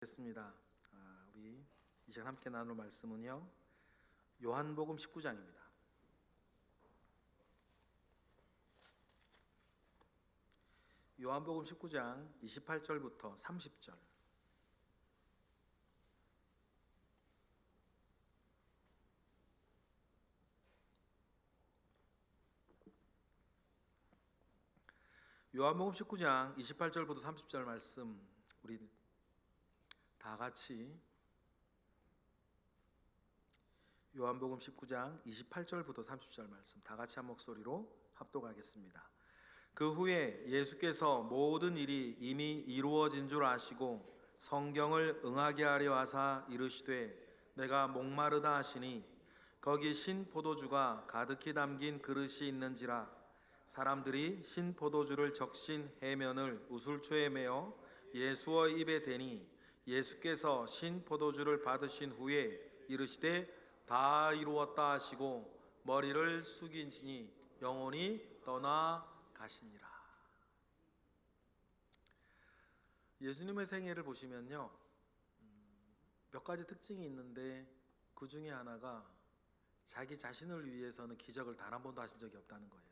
됐습니다. 우리 이 시간 함께 나눌 말씀은요, 요한복음 19장입니다. 요한복음 19장 28절부터 30절. 요한복음 19장 28절부터 30절 말씀, 우리 다 같이 요한복음 19장 28절부터 30절 말씀 다 같이 한 목소리로 합독하겠습니다. 그 후에 예수께서 모든 일이 이미 이루어진 줄 아시고 성경을 응하게 하려 하사 이르시되 내가 목마르다 하시니 거기 신 포도주가 가득히 담긴 그릇이 있는지라. 사람들이 신 포도주를 적신 해면을 우슬초에 메어 예수의 입에 대니 예수께서 신 포도주를 받으신 후에 이르시되 다 이루었다 하시고 머리를 숙이시니 영혼이 떠나 가시니라. 예수님의 생애를 보시면요, 몇 가지 특징이 있는데 그 중에 하나가 자기 자신을 위해서는 기적을 단 한 번도 하신 적이 없다는 거예요.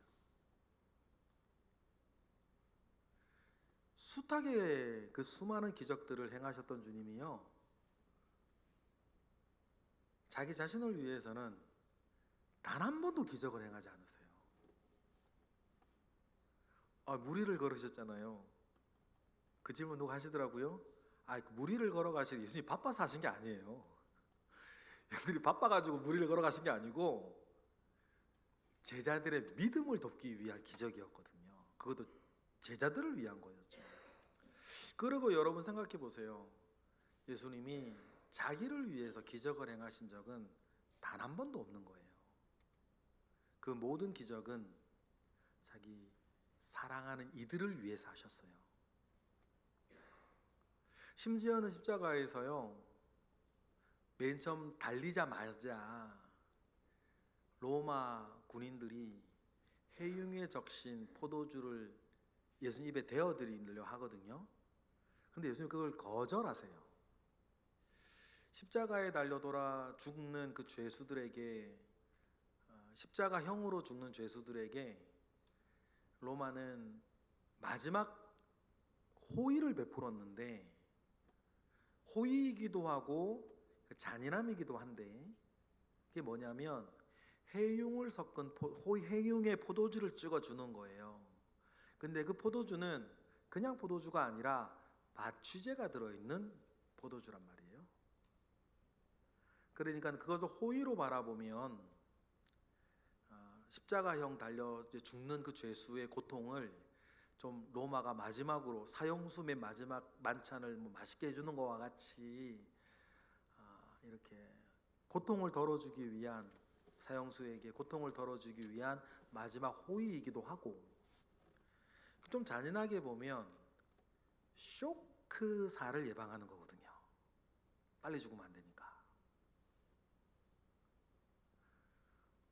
숱하게 그 수많은 기적들을 행하셨던 주님이요, 자기 자신을 위해서는 단 한 번도 기적을 행하지 않으세요. 무리를 걸으셨잖아요. 그 질문 누가 하시더라고요. 무리를 걸어가신 예수님 바빠서 하신 게 아니에요. 예수님이 바빠가지고 무리를 걸어가신 게 아니고 제자들의 믿음을 돕기 위한 기적이었거든요. 그것도 제자들을 위한 거였죠. 그리고 여러분 생각해 보세요. 예수님이 자기를 위해서 기적을 행하신 적은 단 한 번도 없는 거예요. 그 모든 기적은 자기 사랑하는 이들을 위해서 하셨어요. 심지어는 십자가에서요, 맨 처음 달리자마자 로마 군인들이 해융에 적신 포도주를 예수님 입에 대어드리려 하거든요. 근데 예수님 그걸 거절하세요. 십자가에 달려 돌아 죽는 그 죄수들에게, 십자가형으로 죽는 죄수들에게 로마는 마지막 호의를 베풀었는데, 호의이기도 하고 잔인함이기도 한데, 그게 뭐냐면 해융을 섞은 해융의 포도주를 찍어주는 거예요. 근데 그 포도주는 그냥 포도주가 아니라 마취제가 들어있는 포도주란 말이에요. 그러니까 그것을 호의로 바라보면 십자가형 달려 죽는 그 죄수의 고통을 좀 로마가 마지막으로 사형수의 마지막 만찬을 맛있게 해주는 것과 같이 이렇게 고통을 덜어주기 위한, 사형수에게 고통을 덜어주기 위한 마지막 호의이기도 하고, 좀 잔인하게 보면 쇼크사를 예방하는 거거든요. 빨리 죽으면 안 되니까.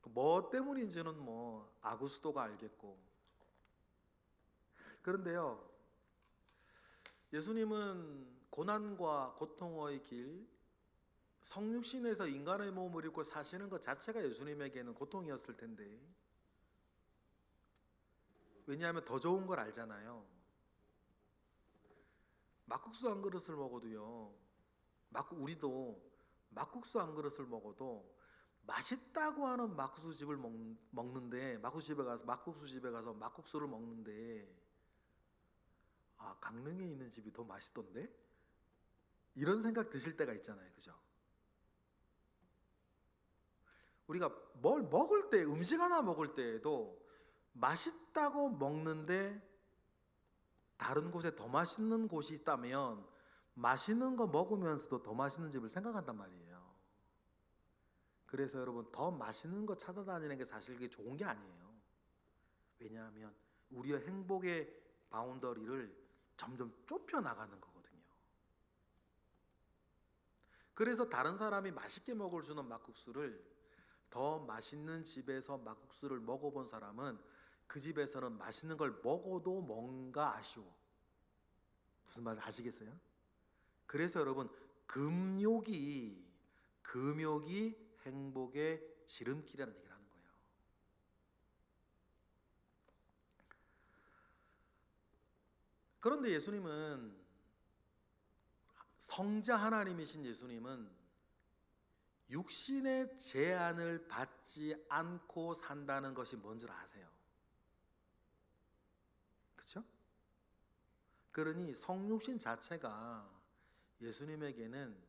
뭐 때문인지는 아구스도가 알겠고. 그런데요, 예수님은 고난과 고통의 길, 성육신에서 인간의 몸을 입고 사시는 것 자체가 예수님에게는 고통이었을 텐데, 왜냐하면 더 좋은 걸 알잖아요. 막국수 한 그릇을 먹어도요, 우리도 막국수 한 그릇을 먹어도 맛있다고 하는 막국수집을 먹는데, 막국수집에 가서 막국수를 먹는데, 강릉에 있는 집이 더 맛있던데? 이런 생각 드실 때가 있잖아요. 그죠? 우리가 뭘 먹을 때, 음식 하나 먹을 때에도 맛있다고 먹는데 다른 곳에 더 맛있는 곳이 있다면 맛있는 거 먹으면서도 더 맛있는 집을 생각한단 말이에요. 그래서 여러분, 더 맛있는 거 찾아다니는 게 사실 그게 좋은 게 아니에요. 왜냐하면 우리의 행복의 바운더리를 점점 좁혀 나가는 거거든요. 그래서 다른 사람이 맛있게 먹을 수 있는 막국수를, 더 맛있는 집에서 막국수를 먹어본 사람은 그 집에서는 맛있는 걸 먹어도 뭔가 아쉬워. 무슨 말 아시겠어요? 그래서 여러분, 금욕이 행복의 지름길이라는 얘기를 하는 거예요. 그런데 예수님은, 성자 하나님이신 예수님은 육신의 제한을 받지 않고 산다는 것이 뭔 줄 아세요? 그렇죠? 그러니 성육신 자체가 예수님에게는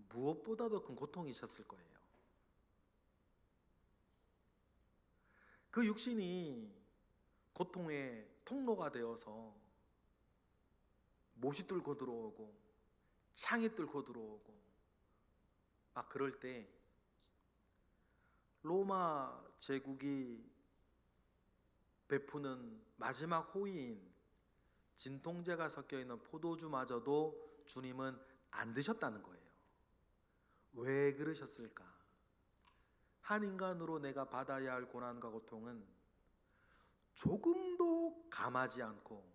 무엇보다도 큰 고통이 있었을 거예요. 그 육신이 고통의 통로가 되어서 못이 뚫고 들어오고 창이 뚫고 들어오고 막 그럴 때 로마 제국이 베푸는 마지막 호의인 진통제가 섞여 있는 포도주마저도 주님은 안 드셨다는 거예요. 왜 그러셨을까? 한 인간으로 내가 받아야 할 고난과 고통은 조금도 감하지 않고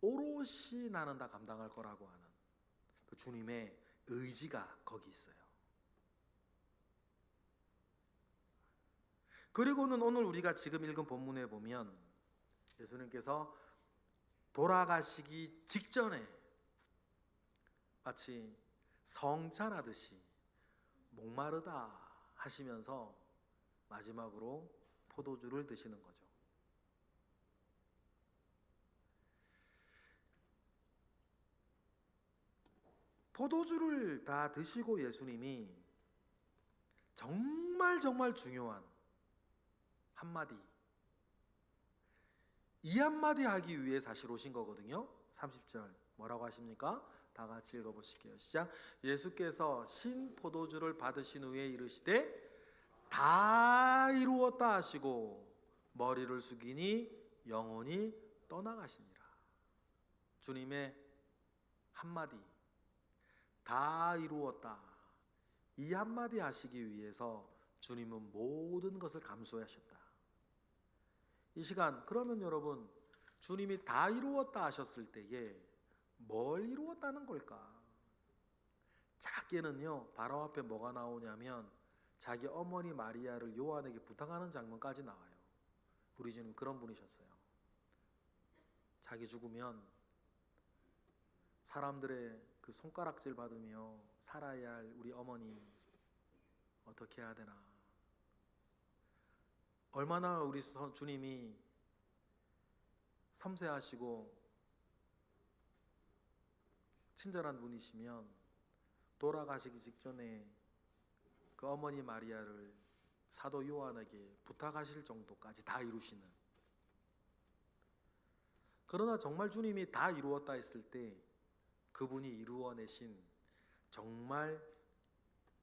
오롯이 나는 다 감당할 거라고 하는 그 주님의 의지가 거기 있어요. 그리고는 오늘 우리가 지금 읽은 본문에 보면 예수님께서 돌아가시기 직전에 마치 성찬하듯이 목마르다 하시면서 마지막으로 포도주를 드시는 거죠. 포도주를 다 드시고 예수님이 정말 중요한 한마디, 이 한마디 하기 위해 사실 오신 거거든요. 30절 뭐라고 하십니까? 다 같이 읽어보실게요. 시작. 예수께서 신 포도주를 받으신 후에 이르시되 다 이루었다 하시고 머리를 숙이니 영혼이 떠나가시니라. 주님의 한마디, 다 이루었다, 이 한마디 하시기 위해서 주님은 모든 것을 감수하셨다. 이 시간, 그러면 여러분, 주님이 다 이루었다 하셨을 때에 뭘 이루었다는 걸까? 작게는요, 바로 앞에 뭐가 나오냐면 자기 어머니 마리아를 요한에게 부탁하는 장면까지 나와요. 우리 주님 그런 분이셨어요. 자기 죽으면 사람들의 그 손가락질 받으며 살아야 할 우리 어머니 어떻게 해야 되나? 얼마나 우리 주님이 섬세하시고 친절한 분이시면 돌아가시기 직전에 그 어머니 마리아를 사도 요한에게 부탁하실 정도까지 다 이루시는. 그러나 정말 주님이 다 이루었다 했을 때 그분이 이루어내신 정말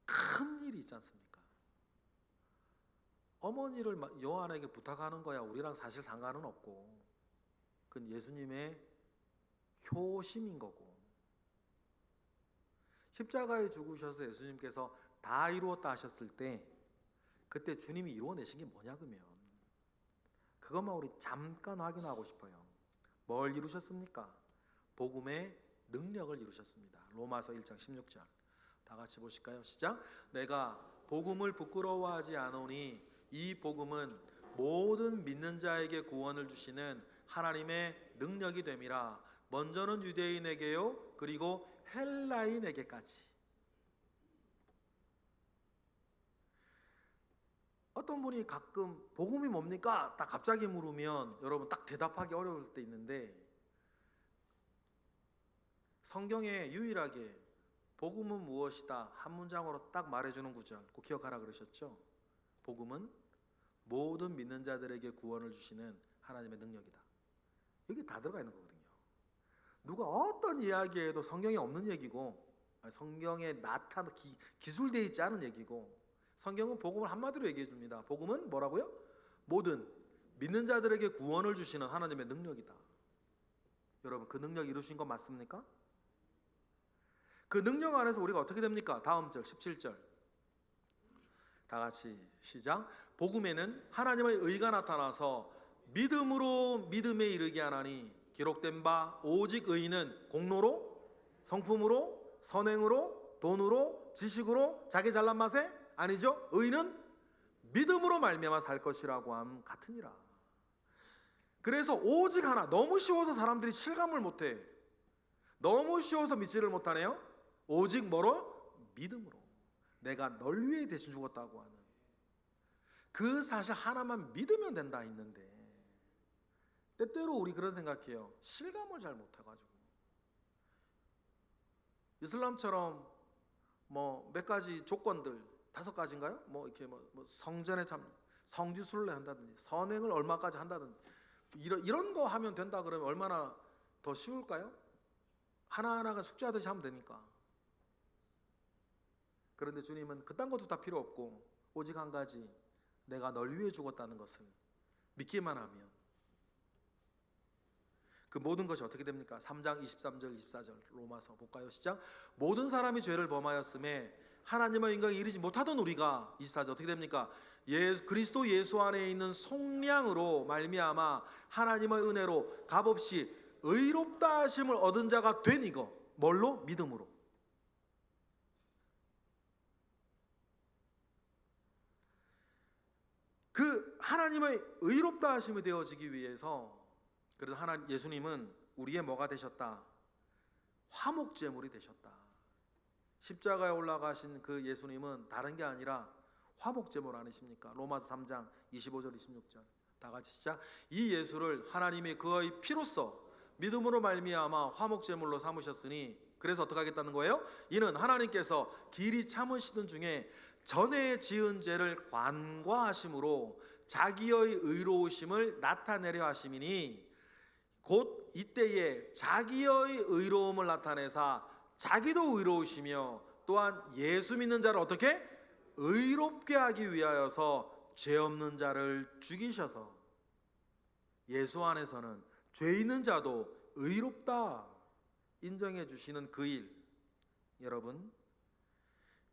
큰 일이 있지 않습니까? 어머니를 요한에게 부탁하는 거야 우리랑 사실 상관은 없고, 그건 예수님의 효심인 거고, 십자가에 죽으셔서 예수님께서 다 이루었다 하셨을 때 그때 주님이 이루어내신 게 뭐냐, 그러면 그것만 우리 잠깐 확인하고 싶어요. 뭘 이루셨습니까? 복음의 능력을 이루셨습니다. 로마서 1장 16절 다 같이 보실까요? 시작. 내가 복음을 부끄러워하지 않으니 이 복음은 모든 믿는 자에게 구원을 주시는 하나님의 능력이 됨이라. 먼저는 유대인에게요, 그리고 헬라인에게까지. 어떤 분이 가끔 복음이 뭡니까? 딱 갑자기 물으면 여러분 딱 대답하기 어려울 때 있는데, 성경에 유일하게 복음은 무엇이다 한 문장으로 딱 말해주는 구절 꼭 기억하라 그러셨죠? 복음은 모든 믿는 자들에게 구원을 주시는 하나님의 능력이다. 여기 다 들어가 있는 거거든요. 누가 어떤 이야기해도 성경에 없는 얘기고, 성경에 기술되어 있지 않은 얘기고, 성경은 복음을 한마디로 얘기해 줍니다. 복음은 뭐라고요? 모든 믿는 자들에게 구원을 주시는 하나님의 능력이다. 여러분, 그 능력 이루신 거 맞습니까? 그 능력 안에서 우리가 어떻게 됩니까? 다음 절 17절 다 같이 시작. 복음에는 하나님의 의가 나타나서 믿음으로 믿음에 이르게 하나니 기록된 바 오직 의인은 공로로 성품으로 선행으로, 돈으로, 지식으로, 자기 잘난 맛에? 아니죠. 의인은 믿음으로 말미암아 살 것이라고 함 같으니라. 그래서 오직 하나, 너무 쉬워서 사람들이 실감을 못해. 너무 쉬워서 믿지를 못하네요. 오직 뭐로? 믿음으로. 내가 널 위해 대신 죽었다고 하는 그 사실 하나만 믿으면 된다 했는데, 때때로 우리 그런 생각해요. 실감을 잘 못해가지고. 이슬람처럼 뭐 몇 가지 조건들, 5가지인가요? 뭐 이렇게 뭐 성전에 참 성지순례 한다든지 선행을 얼마까지 한다든지 이런 거 하면 된다 그러면 얼마나 더 쉬울까요? 하나하나가 숙제하듯이 하면 되니까. 그런데 주님은 그딴 것도 다 필요 없고 오직 한 가지, 내가 널 위해 죽었다는 것을 믿기만 하면 그 모든 것이 어떻게 됩니까? 3장 23절 24절 로마서 볼까요? 시작. 모든 사람이 죄를 범하였음에 하나님의 인격에 이르지 못하던 우리가 24절 어떻게 됩니까? 그리스도 예수 안에 있는 속량으로 말미암아 하나님의 은혜로 값없이 의롭다 하심을 얻은 자가 된 이거. 뭘로? 믿음으로. 그 하나님의 의롭다 하심이 되어지기 위해서, 그래서 예수님은 우리의 뭐가 되셨다? 화목제물이 되셨다. 십자가에 올라가신 그 예수님은 다른 게 아니라 화목제물 아니십니까? 로마서 3장 25절 26절 다 같이 시작. 이 예수를 하나님이 그의 피로써 믿음으로 말미암아 화목제물로 삼으셨으니, 그래서 어떻게 하겠다는 거예요? 이는 하나님께서 길이 참으시던 중에 전에 지은 죄를 관과하심으로 자기의 의로우심을 나타내려 하심이니, 곧 이때에 자기의 의로움을 나타내사 자기도 의로우시며 또한 예수 믿는 자를 어떻게? 의롭게 하기 위하여서 죄 없는 자를 죽이셔서 예수 안에서는 죄 있는 자도 의롭다 인정해 주시는 그 일, 여러분,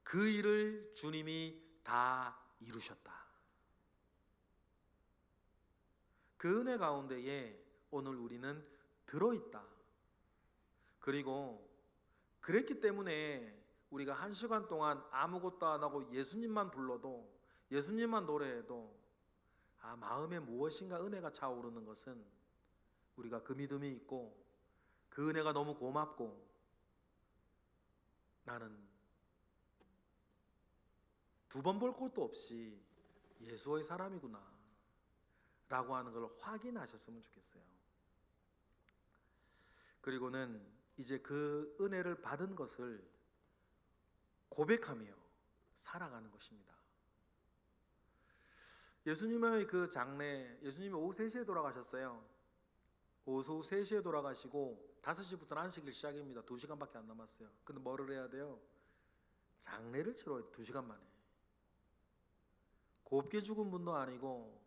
그 일을 주님이 다 이루셨다. 그 은혜 가운데에 오늘 우리는 들어있다. 그리고 그랬기 때문에 우리가 1시간 동안 아무것도 안 하고 예수님만 불러도, 예수님만 노래해도 마음에 무엇인가 은혜가 차오르는 것은 우리가 그 믿음이 있고 그 은혜가 너무 고맙고 나는 두 번 볼 것도 없이 예수의 사람이구나 라고 하는 걸 확인하셨으면 좋겠어요. 그리고는 이제 그 은혜를 받은 것을 고백하며 살아가는 것입니다. 예수님의 그 장례, 예수님이 오후 3시에 돌아가셨어요. 오후 3시에 돌아가시고 5시부터는 안식일 시작입니다. 2시간밖에 안 남았어요. 근데 뭐를 해야 돼요? 장례를 치러요. 2시간 만에. 곱게 죽은 분도 아니고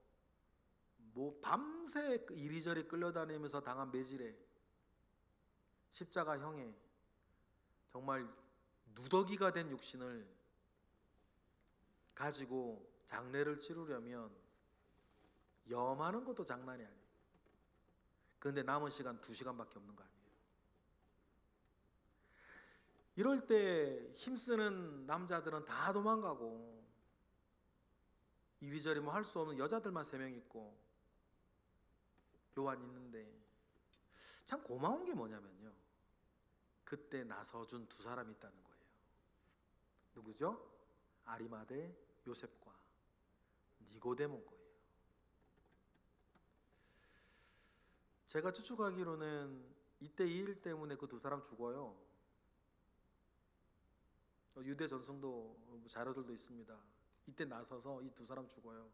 뭐 밤새 이리저리 끌려다니면서 당한 매질에 십자가형에 정말 누더기가 된 육신을 가지고 장례를 치르려면 염하는 것도 장난이 아니에요. 그런데 남은 시간 2시간밖에 없는 거 아니에요. 이럴 때 힘쓰는 남자들은 다 도망가고 이리저리 뭐 할 수 없는 여자들만 3명 있고 요한 있는데, 참 고마운 게 뭐냐면요, 그때 나서준 2사람이 있다는 거예요. 누구죠? 아리마대 요셉과 니고데모인 거예요. 제가 추측하기로는 이때 이 일 때문에 그 2사람 죽어요. 유대 전성도 자료들도 있습니다. 이때 나서서 이 2사람 죽어요.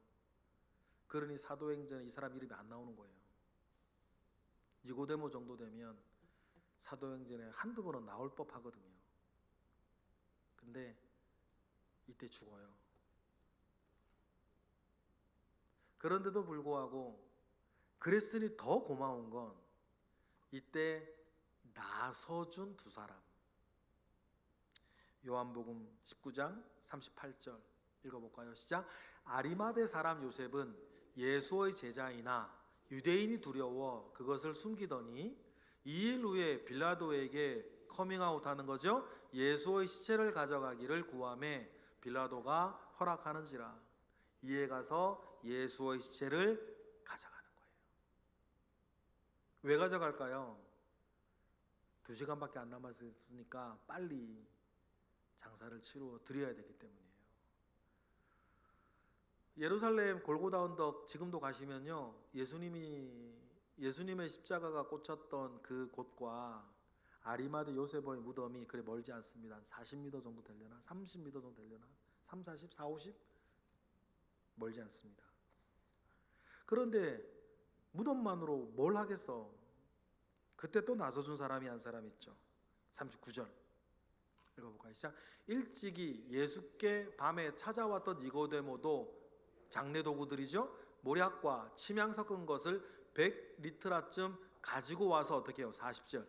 그러니 사도행전에 이 사람 이름이 안 나오는 거예요. 니고데모 정도 되면 사도행전에 한두 번은 나올 법 하거든요. 근데 이때 죽어요. 그런데도 불구하고 그랬으니 더 고마운 건 이때 나서준 2사람. 요한복음 19장 38절 읽어볼까요? 시작. 아리마대 사람 요셉은 예수의 제자이나 유대인이 두려워 그것을 숨기더니 2일 후에 빌라도에게 커밍아웃하는 거죠. 예수의 시체를 가져가기를 구하매 빌라도가 허락하는지라. 이에 가서 예수의 시체를 가져가는 거예요. 왜 가져갈까요? 2시간밖에 안 남았으니까 빨리 장사를 치루어 드려야 되기 때문이에요. 예루살렘 골고다 언덕 지금도 가시면요, 예수님의 십자가가 꽂혔던 그 곳과 아리마대 요세보의 무덤이 그리 멀지 않습니다. 한 40m 정도 되려나? 30m 정도 되려나? 3, 40, 4, 50? 멀지 않습니다. 그런데 무덤만으로 뭘 하겠어? 그때 또 나서준 사람이 한 사람 있죠. 39절 읽어볼까요? 시작. 일찍이 예수께 밤에 찾아왔던 니고데모도, 장례 도구들이죠, 모략과 침향 섞은 것을 100리트라쯤 가지고 와서 어떻게 해요? 40절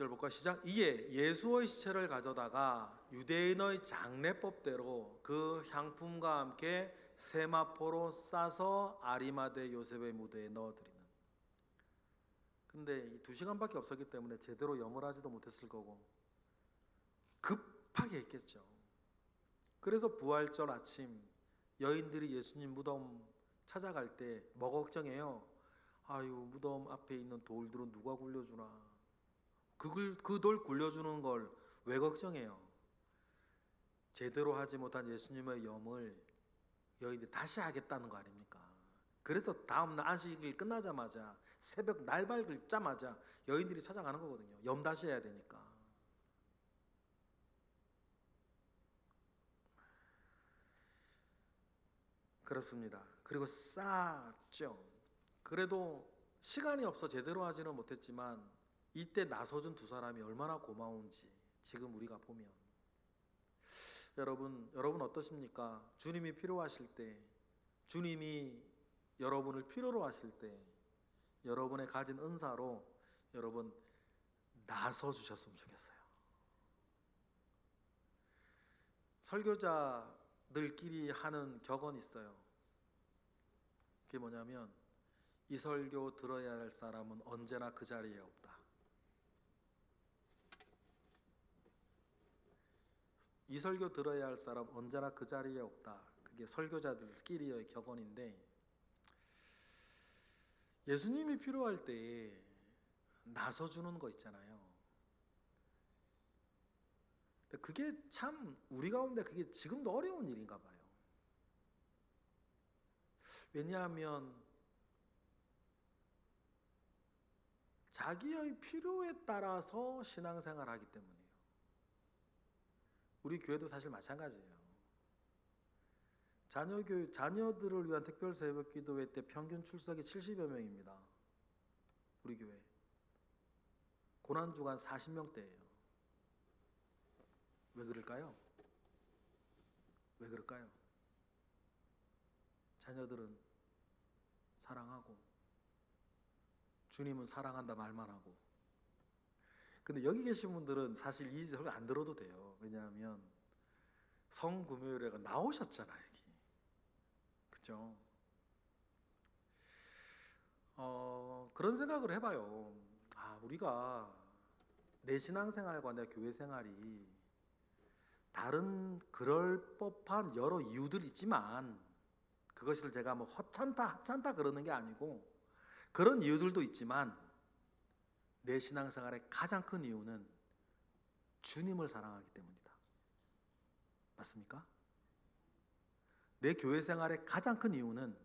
볼까요? 시작. 이에 예수의 시체를 가져다가 유대인의 장례법대로 그 향품과 함께 세마포로 싸서 아리마대 요셉의 무대에 넣어드리는. 근데 2시간밖에 없었기 때문에 제대로 염을하지도 못했을 거고 급하게 했겠죠. 그래서 부활절 아침 여인들이 예수님 무덤 찾아갈 때 뭐 걱정해요? 아유, 무덤 앞에 있는 돌들은 누가 굴려주나. 그 돌 굴려주는 걸 왜 걱정해요? 제대로 하지 못한 예수님의 염을 여인들이 다시 하겠다는 거 아닙니까? 그래서 다음날 안식일 끝나자마자 새벽 날 밝자마자 여인들이 찾아가는 거거든요. 염 다시 해야 되니까. 그렇습니다. 그리고 쌌죠. 그래도 시간이 없어 제대로 하지는 못했지만 이때 나서준 두 사람이 얼마나 고마운지 지금 우리가 보면, 여러분 어떠십니까? 주님이 필요하실 때, 주님이 여러분을 필요로 하실 때 여러분의 가진 은사로 여러분 나서 주셨으면 좋겠어요. 설교자들끼리 하는 격언이 있어요. 그게 뭐냐면, 이 설교 들어야 할 사람은 언제나 그 자리에 없다. 이 설교 들어야 할 사람 언제나 그 자리에 없다. 그게 설교자들끼리의 격언인데, 예수님이 필요할 때 나서주는 거 있잖아요. 그게 참 우리 가운데 그게 지금도 어려운 일인가 봐요. 왜냐하면 자기의 필요에 따라서 신앙생활을 하기 때문이에요. 우리 교회도 사실 마찬가지예요. 자녀들을 위한 특별 새벽 기도회 때 평균 출석이 70여 명입니다. 우리 교회. 고난주간 40명대예요. 왜 그럴까요? 왜 그럴까요? 자녀들은 사랑하고 주님은 사랑한다 말만 하고. 근데 여기 계신 분들은 사실 이 설교 안 들어도 돼요. 왜냐하면 성금요일에가 나오셨잖아요, 여기. 그죠? 그런 생각을 해봐요. 우리가 내 신앙생활과 내 교회 생활이 다른 그럴 법한 여러 이유들이 있지만, 그것을 제가 뭐 하찮다 그러는 게 아니고, 그런 이유들도 있지만 내 신앙생활의 가장 큰 이유는 주님을 사랑하기 때문이다. 맞습니까? 내 교회 생활의 가장 큰 이유는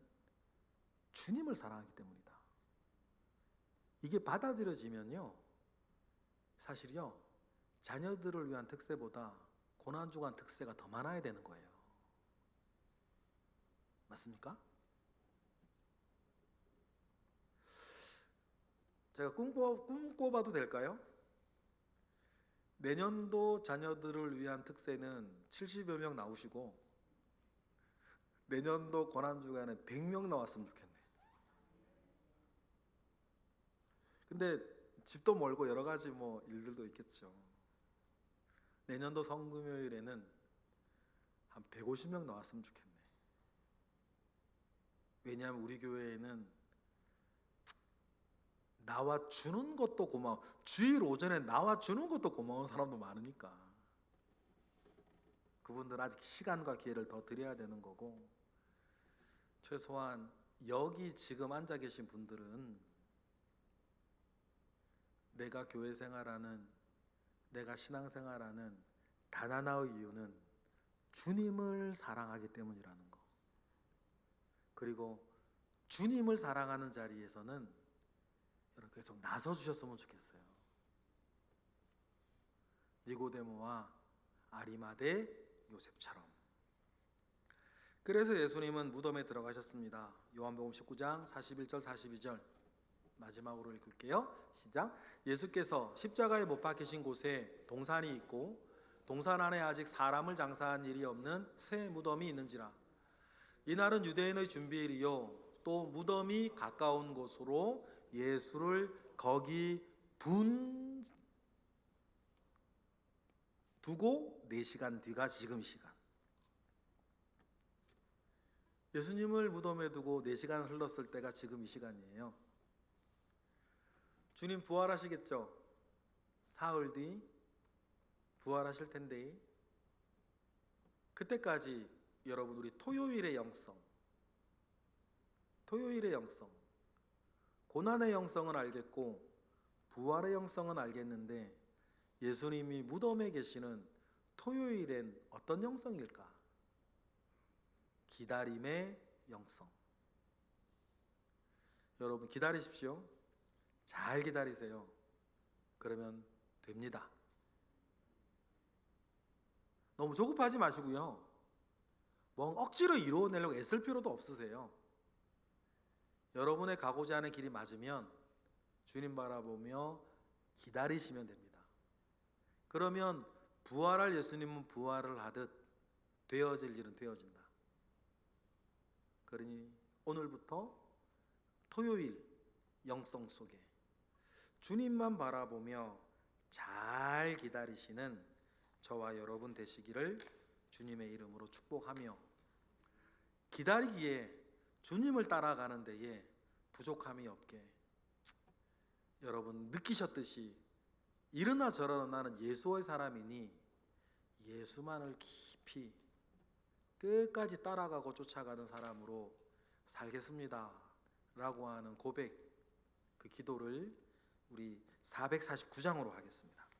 주님을 사랑하기 때문이다. 이게 받아들여지면요, 사실요, 자녀들을 위한 특세보다 고난주간 특세가 더 많아야 되는 거예요. 맞습니까? 제가 꿈꿔봐도 될까요? 내년도 자녀들을 위한 특세는 70여 명 나오시고 내년도 고난주간에 100명 나왔으면 좋겠네. 근데 집도 멀고 여러 가지 뭐 일들도 있겠죠. 내년도 성금요일에는 한 150명 나왔으면 좋겠네. 왜냐하면 우리 교회에는 나와 주는 것도 고마워. 주일 오전에 나와 주는 것도 고마운 사람도 많으니까. 그분들 아직 시간과 기회를 더 드려야 되는 거고, 최소한 여기 지금 앉아 계신 분들은 내가 교회 생활하는, 내가 신앙생활하는 단 하나의 이유는 주님을 사랑하기 때문이라는 거. 그리고 주님을 사랑하는 자리에서는 여러분 계속 나서 주셨으면 좋겠어요. 니고데모와 아리마대 요셉처럼. 그래서 예수님은 무덤에 들어가셨습니다. 요한복음 19장 41절 42절 마지막으로 읽을게요. 시작. 예수께서 십자가에 못 박히신 곳에 동산이 있고 동산 안에 아직 사람을 장사한 일이 없는 새 무덤이 있는지라. 이날은 유대인의 준비일이요 또 무덤이 가까운 곳으로 예수를 거기 두고 4시간 뒤가 지금 이 시간. 예수님을 무덤에 두고 4시간 흘렀을 때가 지금 이 시간이에요. 주님 부활하시겠죠? 사흘 뒤 부활하실 텐데, 그때까지 여러분 우리 토요일의 영성, 고난의 영성은 알겠고 부활의 영성은 알겠는데, 예수님이 무덤에 계시는 토요일엔 어떤 영성일까? 기다림의 영성. 여러분 기다리십시오. 잘 기다리세요. 그러면 됩니다. 너무 조급하지 마시고요. 뭐 억지로 이루어내려고 애쓸 필요도 없으세요. 여러분의 가고자 하는 길이 맞으면 주님 바라보며 기다리시면 됩니다. 그러면 부활할 예수님은 부활을 하듯 되어질 일은 되어진다. 그러니 오늘부터 토요일 영성 속에 주님만 바라보며 잘 기다리시는 저와 여러분 되시기를 주님의 이름으로 축복하며, 기다리기에 주님을 따라가는 데에 부족함이 없게 여러분 느끼셨듯이 이러나 저러나 나는 예수의 사람이니 예수만을 깊이 끝까지 따라가고 쫓아가는 사람으로 살겠습니다 라고 하는 고백, 그 기도를 우리 449장으로 하겠습니다.